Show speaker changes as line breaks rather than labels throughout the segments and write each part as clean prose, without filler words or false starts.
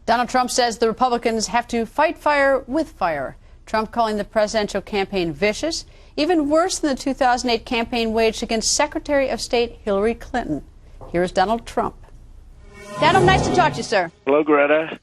Donald Trump says the Republicans have to fight fire with fire. Trump calling the presidential campaign vicious, even worse than the 2008 campaign waged against Secretary of State Hillary Clinton. Here's Donald Trump. Donald, nice to talk to you, sir.
Hello, Greta.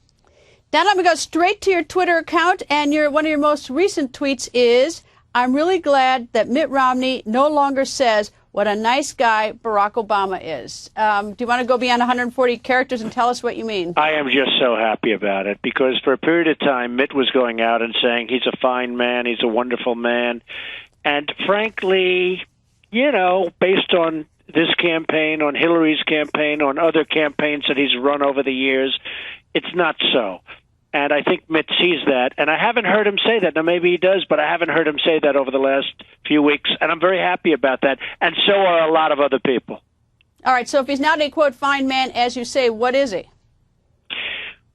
Donald, I'm going to go straight to your Twitter account, and one of your most recent tweets is, I'm really glad that Mitt Romney no longer says what a nice guy Barack Obama is. Do you want to go beyond 140 characters and tell us what you mean?
I am just so happy about it because for a period of time, Mitt was going out and saying he's a fine man, he's a wonderful man. And frankly, you know, based on this campaign, on Hillary's campaign, on other campaigns that he's run over the years, it's not so. And I think Mitt sees that. And I haven't heard him say that. Now, maybe he does, but I haven't heard him say that over the last few weeks. And I'm very happy about that. And so are a lot of other people.
All right. So if he's not a, quote, fine man, as you say, what is he?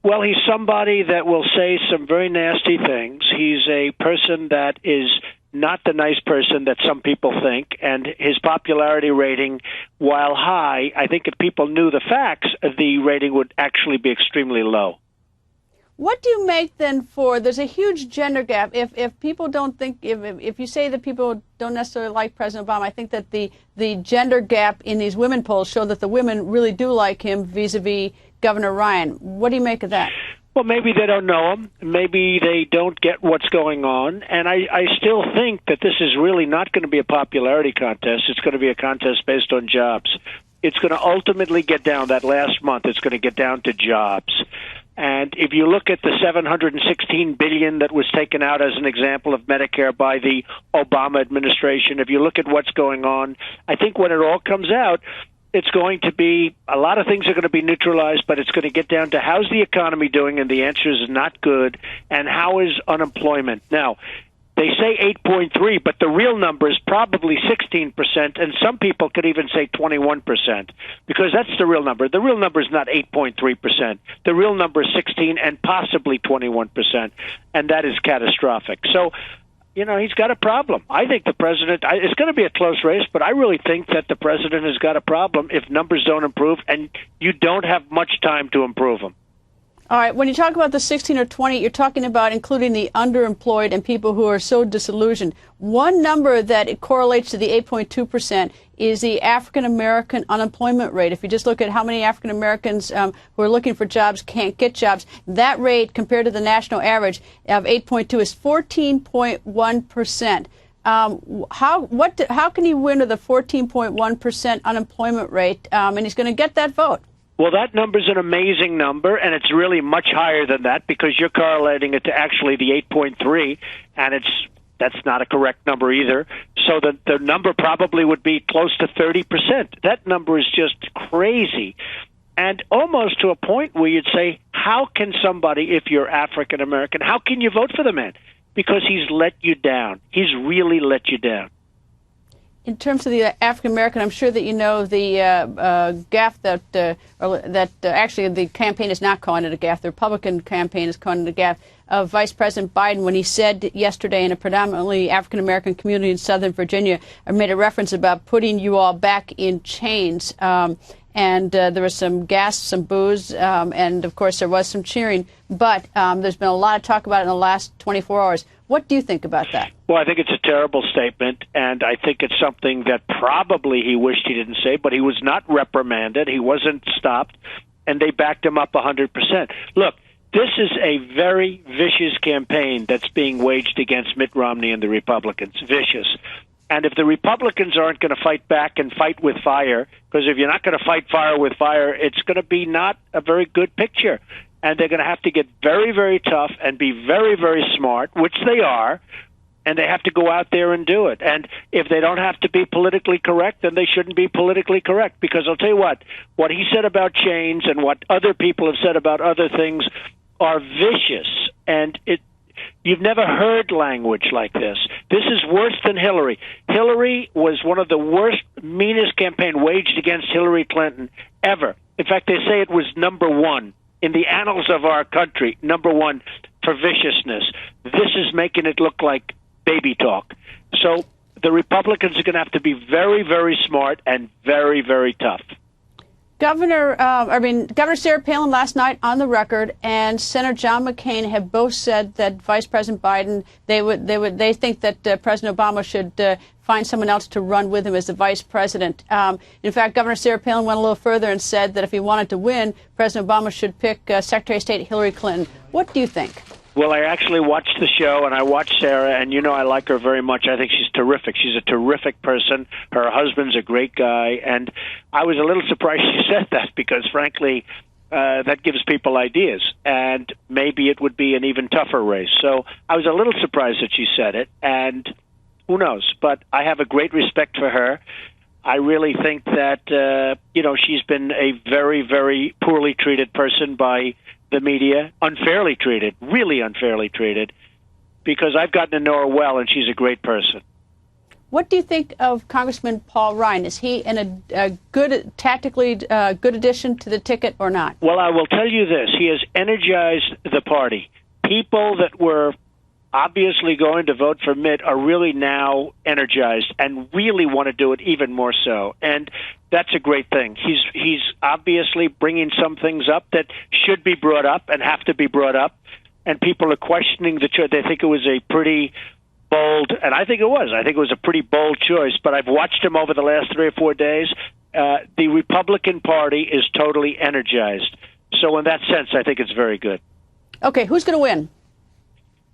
Well, he's somebody that will say some very nasty things. He's a person that is not the nice person that some people think. And his popularity rating, while high, I think if people knew the facts, the rating would actually be extremely low.
What do you make then there's a huge gender gap. If people don't think, if you say that people don't necessarily like President Obama, I think that the gender gap in these women polls show that the women really do like him vis-a-vis Governor Ryan. What do you make of that?
Well, maybe they don't know him. Maybe they don't get what's going on. And I still think that this is really not going to be a popularity contest. It's going to be a contest based on jobs. It's going to ultimately get down, that last month, it's going to get down to jobs. And if you look at the $716 billion that was taken out as an example of Medicare by the Obama administration, if you look at what's going on, I think when it all comes out, it's going to be, a lot of things are going to be neutralized, but it's going to get down to how's the economy doing, and the answer is not good, and how is unemployment. Now, they say 8.3, but the real number is probably 16%, and some people could even say 21%, because that's the real number. The real number is not 8.3%. The real number is 16 and possibly 21%, and that is catastrophic. So, you know, he's got a problem. I think the president, it's going to be a close race, but I really think that the president has got a problem if numbers don't improve, and you don't have much time to improve them.
All right. When you talk about the 16 or 20, you're talking about including the underemployed and people who are so disillusioned. One number that it correlates to the 8.2% is the African-American unemployment rate. If you just look at how many African-Americans who are looking for jobs can't get jobs, that rate compared to the national average of 8.2 is 14.1%. How can he win with a 14.1% unemployment rate? And he's going to get that vote.
Well, that number's an amazing number, and it's really much higher than that because you're correlating it to actually the 8.3, and that's not a correct number either. So the number probably would be close to 30%. That number is just crazy, and almost to a point where you'd say, how can somebody, if you're African American, how can you vote for the man? Because he's let you down. He's really let you down.
In terms of the African American, I'm sure that you know the gaffe that actually the campaign is not calling it a gaffe. The Republican campaign is calling it a gaffe of Vice President Biden when he said yesterday in a predominantly African American community in Southern Virginia, made a reference about putting you all back in chains. And there was some gas, some booze, and of course there was some cheering. But there's been a lot of talk about it in the last 24 hours. What do you think about that?
Well, I think it's a terrible statement, and I think it's something that probably he wished he didn't say, but he was not reprimanded. He wasn't stopped, and they backed him up 100%. Look, this is a very vicious campaign that's being waged against Mitt Romney and the Republicans. Vicious. And if the Republicans aren't going to fight back and fight with fire, because if you're not going to fight fire with fire, it's going to be not a very good picture. And they're going to have to get very, very tough and be very, very smart, which they are, and they have to go out there and do it. And if they don't have to be politically correct, then they shouldn't be politically correct. Because I'll tell you what he said about chains and what other people have said about other things are vicious. And you've never heard language like this. This is worse than Hillary. Hillary was one of the worst, meanest campaign waged against Hillary Clinton ever. In fact, they say it was number one in the annals of our country, number one for viciousness. This is making it look like baby talk. So the Republicans are going to have to be very, very smart and very, very tough.
Governor Sarah Palin last night on the record and Senator John McCain have both said that Vice President Biden, they think that President Obama should find someone else to run with him as the vice president. In fact, Governor Sarah Palin went a little further and said that if he wanted to win, President Obama should pick Secretary of State Hillary Clinton. What do you think?
Well, I actually watched the show, and I watched Sarah, and I like her very much. I think she's terrific. She's a terrific person. Her husband's a great guy, and I was a little surprised she said that because, frankly, that gives people ideas, and maybe it would be an even tougher race. So I was a little surprised that she said it, and who knows? But I have a great respect for her. I really think that, she's been a very, very poorly treated person by the media, unfairly treated, really unfairly treated, because I've gotten to know her well, and she's a great person.
What do you think of Congressman Paul Ryan? Is he a good, tactically good addition to the ticket or not?
Well, I will tell you this. He has energized the party. People that were obviously going to vote for Mitt are really now energized and really want to do it even more so. And that's a great thing. He's obviously bringing some things up that should be brought up and have to be brought up. And people are questioning the choice. They think it was a pretty bold, and I think it was. I think it was a pretty bold choice. But I've watched him over the last 3 or 4 days. The Republican Party is totally energized. So in that sense, I think it's very good.
Okay, who's going to win?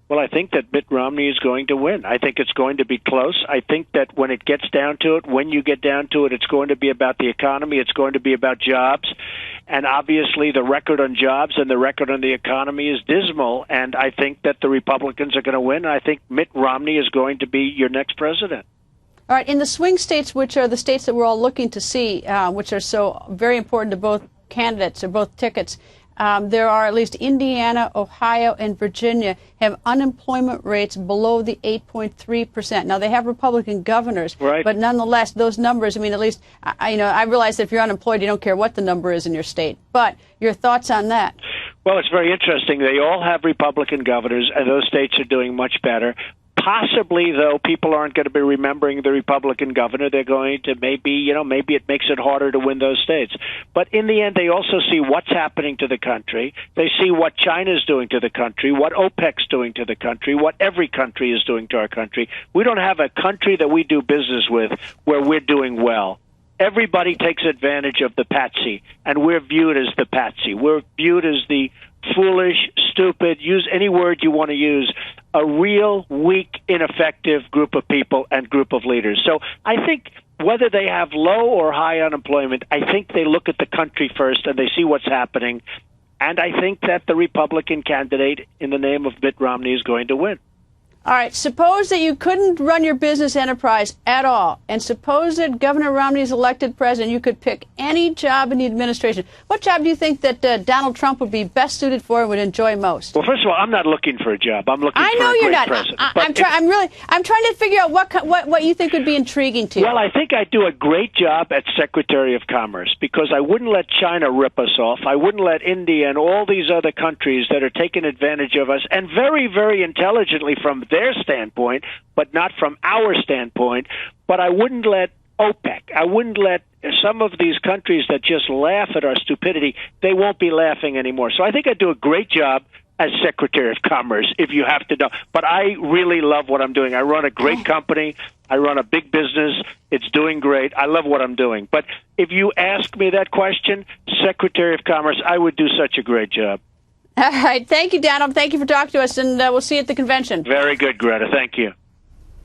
Well, I think that Mitt Romney is going to win. I think it's going to be close. I think that when it gets down to it, when you get down to it, it's going to be about the economy. It's going to be about jobs. And obviously the record on jobs and the record on the economy is dismal. And I think that the Republicans are going to win. I think Mitt Romney is going to be your next president.
All right. In the swing states, which are the states that we're all looking to see, which are so very important to both candidates or both tickets, there are at least Indiana, Ohio, and Virginia have unemployment rates below the 8.3%. Now, they have Republican governors,
right,
but nonetheless, those numbers, I mean, at least, I realize that if you're unemployed, you don't care what the number is in your state. But your thoughts on that?
Well, it's very interesting. They all have Republican governors, and those states are doing much better. Possibly, though, people aren't going to be remembering the Republican governor. They're going to maybe it makes it harder to win those states. But in the end, they also see what's happening to the country. They see what China's doing to the country, what OPEC's doing to the country, what every country is doing to our country. We don't have a country that we do business with where we're doing well. Everybody takes advantage of the patsy, and we're viewed as the patsy. We're viewed as the foolish, stupid, use any word you want to use, a real weak, ineffective group of people and group of leaders. So I think whether they have low or high unemployment, I think they look at the country first and they see what's happening. And I think that the Republican candidate in the name of Mitt Romney is going to win.
All right, suppose that you couldn't run your business enterprise at all, and suppose that Governor Romney is elected president, you could pick any job in the administration. What job do you think that Donald Trump would be best suited for and would enjoy most?
Well, first of all, I'm not looking for a job. I'm looking for a great president.
I know you're not. I'm trying to figure out what you think would be intriguing to you.
Well, I think I'd do a great job at Secretary of Commerce because I wouldn't let China rip us off. I wouldn't let India and all these other countries that are taking advantage of us, and very, very intelligently from their standpoint, but not from our standpoint. But I wouldn't let OPEC, I wouldn't let some of these countries that just laugh at our stupidity, they won't be laughing anymore. So I think I'd do a great job as Secretary of Commerce, if you have to know. But I really love what I'm doing. I run a great company. I run a big business. It's doing great. I love what I'm doing. But if you ask me that question, Secretary of Commerce, I would do such a great job.
All right. Thank you, Donald. Thank you for talking to us, and we'll see you at the convention.
Very good, Greta. Thank you.